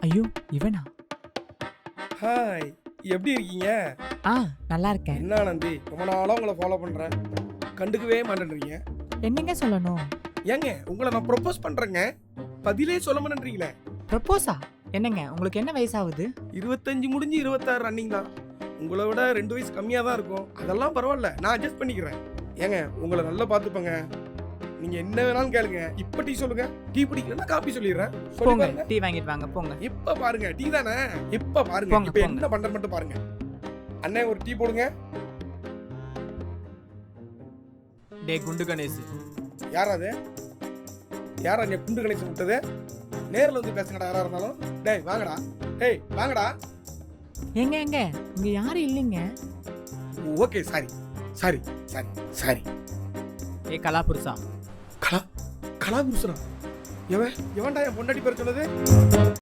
ஐயோ இவனா? ஹாய், எப்படி இருக்கீங்க? நல்லா இருக்கேன். என்ன நந்தி, ரொம்ப நாளா உங்களை ஃபாலோ பண்றேன், கண்டுக்கவே மாட்டேன்றீங்க. என்னங்க சொல்லணும்? ஏங்க உங்களை நான் ப்ரொபோஸ் பண்றேங்க, பதிலே சொல்ல மாட்டேன்றீங்களே. ப்ரப்போஸா? என்னங்க உங்களுக்கு என்ன வயசாகுது? 25 முடிஞ்சு 26 ரன்னிங் தான். உங்களை விட 2 வயசு கம்மியா தான் இருக்கும். அதெல்லாம் பரவாயில்ல, நான் அட்ஜஸ்ட் பண்ணிக்கிறேன். ஏங்க உங்களை நல்லா பார்த்துப்பங்க. நீங்க என்ன வேணாலும் கேளுங்க. இப்ப டீ சொல்லுங்க. டீ பிடிக்கலன்னா காபி சொல்லிடுறேன். போங்க, டீ வாங்கிட்டு வாங்க போங்க. இப்ப பாருங்க, டீ தானே. இப்ப பாருங்க, போங்க, இப்ப போங்க. என்ன பண்ற மட்டும் பாருங்க. அண்ணே ஒரு டீ போடுங்க. டே குண்டு கணேஷ். யாராது? யாரா நீ குண்டு கணேசன் விட்டது? நேர்ல வந்து பேசுங்கடா யாரா இருந்தாலும். டேய் வாங்கடா, டேய் வாங்கடா. எங்க இங்க யாரும் இல்லைங்க. Okay sorry sorry sorry sorry. ஏ கலாபுருஷா. கலாபுருஷனா? எவன்டா என் பொண்டாட்டி பேர் சொன்னது?